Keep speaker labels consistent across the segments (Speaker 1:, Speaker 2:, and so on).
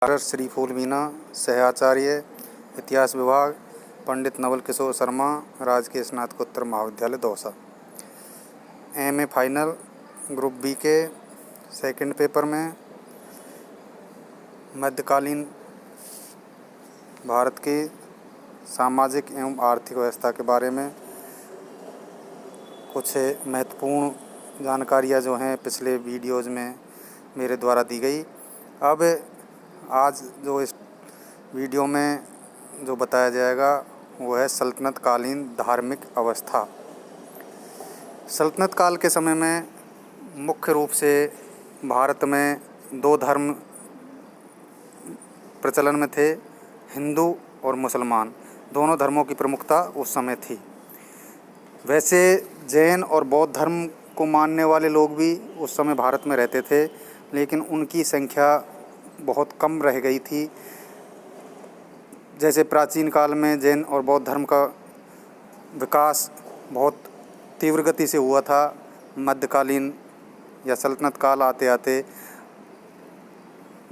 Speaker 1: Doctor Shri Phool Meena, सहआचार्य, इतिहास विभाग, पंडित नवल किशोर शर्मा, राजकीय स्नातकोत्तर महाविद्यालय Dausa. MA final group B के सेकंड पेपर में मध्यकालीन भारत की सामाजिक एवं आर्थिक व्यवस्था के बारे में कुछ महत्वपूर्ण जानकारियाँ जो हैं पिछले वीडियोज़ में मेरे द्वारा दी गई। अब आज जो इस वीडियो में जो बताया जाएगा वो है सल्तनत कालीन धार्मिक अवस्था। सल्तनत काल के समय में मुख्य रूप से भारत में दो धर्म प्रचलन में थे, हिंदू और मुसलमान। दोनों धर्मों की प्रमुखता उस समय थी। वैसे जैन और बौद्ध धर्म को मानने वाले लोग भी उस समय भारत में रहते थे, लेकिन उनकी संख्या बहुत कम रह गई थी। जैसे प्राचीन काल में जैन और बौद्ध धर्म का विकास बहुत तीव्र गति से हुआ था, मध्यकालीन या सल्तनत काल आते आते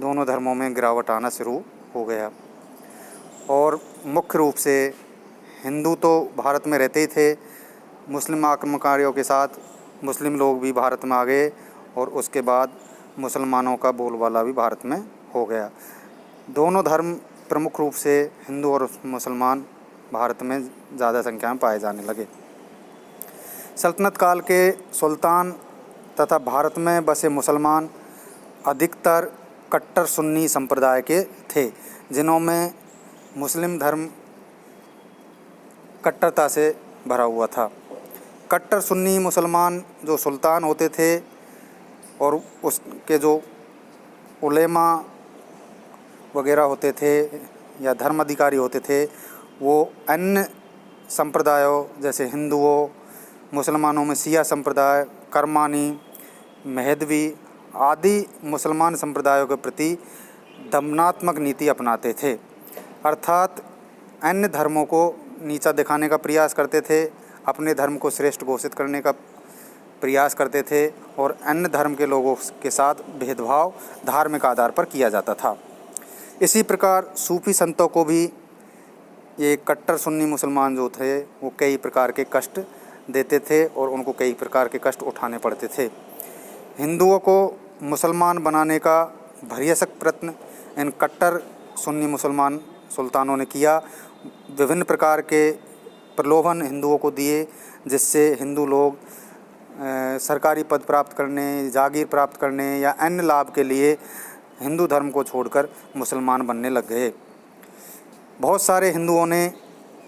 Speaker 1: दोनों धर्मों में गिरावट आना शुरू हो गया। और मुख्य रूप से हिंदू तो भारत में रहते ही थे, मुस्लिम आक्रमणकारियों के साथ मुस्लिम लोग भी भारत में आ गए और उसके बाद मुसलमानों का बोलबाला भी भारत में हो गया। दोनों धर्म प्रमुख रूप से हिंदू और मुसलमान भारत में ज़्यादा संख्या में पाए जाने लगे। सल्तनत काल के सुल्तान तथा भारत में बसे मुसलमान अधिकतर कट्टर सुन्नी संप्रदाय के थे, जिनमें मुस्लिम धर्म कट्टरता से भरा हुआ था। कट्टर सुन्नी मुसलमान जो सुल्तान होते थे और उसके जो उलेमा वगैरह होते थे या धर्म अधिकारी होते थे, वो अन्य संप्रदायों जैसे हिंदुओं, मुसलमानों में शिया संप्रदाय, करमानी, महदवी आदि मुसलमान संप्रदायों के प्रति दमनात्मक नीति अपनाते थे। अर्थात अन्य धर्मों को नीचा दिखाने का प्रयास करते थे, अपने धर्म को श्रेष्ठ घोषित करने का प्रयास करते थे और अन्य धर्म के लोगों के साथ भेदभाव धार्मिक आधार पर किया जाता था। इसी प्रकार सूफी संतों को भी ये कट्टर सुन्नी मुसलमान जो थे वो कई प्रकार के कष्ट देते थे और उनको कई प्रकार के कष्ट उठाने पड़ते थे। हिंदुओं को मुसलमान बनाने का भरसक प्रयत्न इन कट्टर सुन्नी मुसलमान सुल्तानों ने किया। विभिन्न प्रकार के प्रलोभन हिंदुओं को दिए, जिससे हिंदू लोग सरकारी पद प्राप्त करने, जागीर प्राप्त करने या अन्य लाभ के लिए हिंदू धर्म को छोड़कर मुसलमान बनने लग गए। बहुत सारे हिंदुओं ने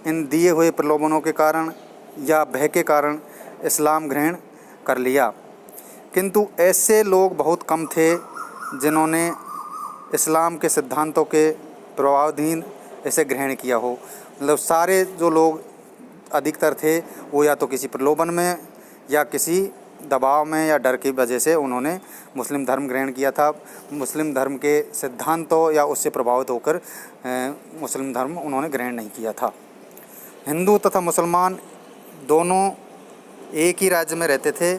Speaker 1: इन दिए हुए प्रलोभनों के कारण या भय के कारण इस्लाम ग्रहण कर लिया, किंतु ऐसे लोग बहुत कम थे जिन्होंने इस्लाम के सिद्धांतों के प्रभावाधीन इसे ग्रहण किया हो। मतलब सारे जो लोग अधिकतर थे वो या तो किसी प्रलोभन में या किसी दबाव में या डर की वजह से उन्होंने मुस्लिम धर्म ग्रहण किया था। मुस्लिम धर्म के सिद्धांतों या उससे प्रभावित होकर मुस्लिम धर्म उन्होंने ग्रहण नहीं किया था। हिंदू तथा मुसलमान दोनों एक ही राज्य में रहते थे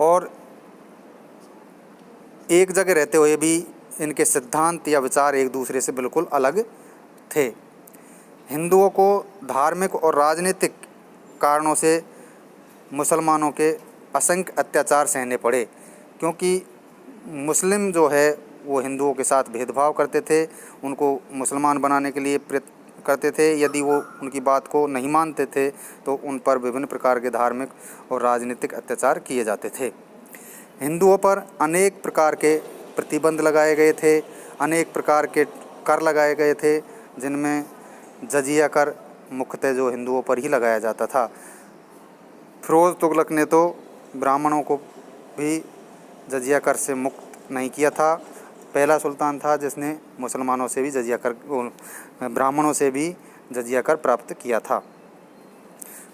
Speaker 1: और एक जगह रहते हुए भी इनके सिद्धांत या विचार एक दूसरे से बिल्कुल अलग थे। हिंदुओं को धार्मिक और राजनीतिक कारणों से मुसलमानों के असंख्य अत्याचार सहने पड़े, क्योंकि मुस्लिम जो है वो हिंदुओं के साथ भेदभाव करते थे, उनको मुसलमान बनाने के लिए प्रयत्न करते थे। यदि वो उनकी बात को नहीं मानते थे तो उन पर विभिन्न प्रकार के धार्मिक और राजनीतिक अत्याचार किए जाते थे। हिंदुओं पर अनेक प्रकार के प्रतिबंध लगाए गए थे, अनेक प्रकार के कर लगाए गए थे, जिनमें जजिया कर मुख्यतः जो हिंदुओं पर ही लगाया जाता था। फिरोज तुगलक ने तो ब्राह्मणों को भी जजिया कर से मुक्त नहीं किया था। पहला सुल्तान था जिसने मुसलमानों से भी जजिया कर, ब्राह्मणों से भी जजिया कर प्राप्त किया था।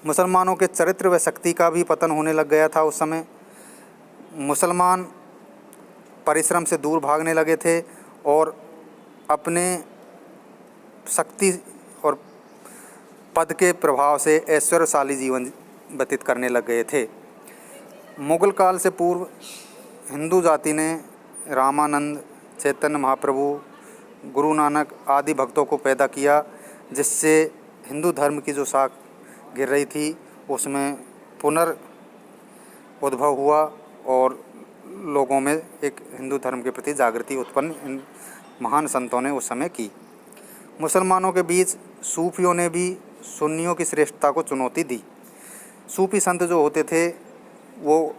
Speaker 1: मुसलमानों के चरित्र व शक्ति का भी पतन होने लग गया था उस समय। मुसलमान परिश्रम से दूर भागने लगे थे और अपने शक्ति और पद के प्रभाव से ऐश्वर्यशाली जीवन व्यतीत करने लग गए थे। मुगल काल से पूर्व हिंदू जाति ने रामानंद, चैतन्य महाप्रभु, गुरु नानक आदि भक्तों को पैदा किया, जिससे हिंदू धर्म की जो शाख गिर रही थी उसमें पुनर्उद्भव हुआ और लोगों में एक हिंदू धर्म के प्रति जागृति उत्पन्न इन महान संतों ने उस समय की। मुसलमानों के बीच सूफियों ने भी सुन्नियों की श्रेष्ठता को चुनौती दी। सूफी संत जो होते थे वो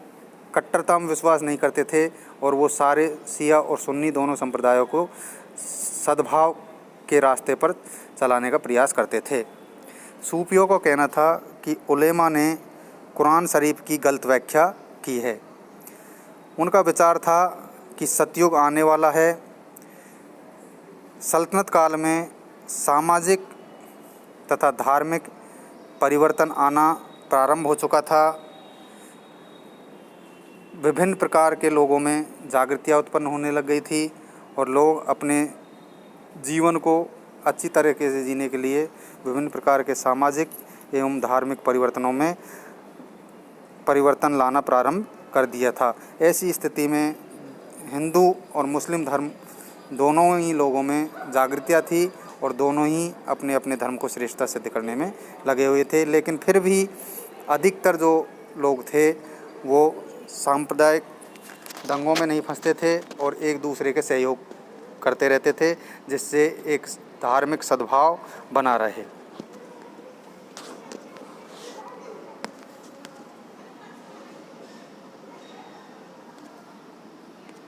Speaker 1: कट्टरता में विश्वास नहीं करते थे और वो सारे शिया और सुन्नी दोनों संप्रदायों को सद्भाव के रास्ते पर चलाने का प्रयास करते थे। सूफियों का कहना था कि उलेमा ने कुरान शरीफ की गलत व्याख्या की है। उनका विचार था कि सतयुग आने वाला है, सल्तनत काल में सामाजिक तथा धार्मिक परिवर्तन आना प्रारंभ हो चुका था, विभिन्न प्रकार के लोगों में जागृतियाँ उत्पन्न होने लग गई थी और लोग अपने जीवन को अच्छी तरीके से जीने के लिए विभिन्न प्रकार के सामाजिक एवं धार्मिक परिवर्तनों में परिवर्तन लाना प्रारंभ कर दिया था। ऐसी स्थिति में हिंदू और मुस्लिम धर्म दोनों ही लोगों में जागृतियाँ थी और दोनों ही अपने अपने धर्म को श्रेष्ठता सिद्ध करने में लगे हुए थे। लेकिन फिर भी अधिकतर जो लोग थे वो सांप्रदायिक दंगों में नहीं फंसते थे और एक दूसरे के सहयोग करते रहते थे, जिससे एक धार्मिक सद्भाव बना रहे।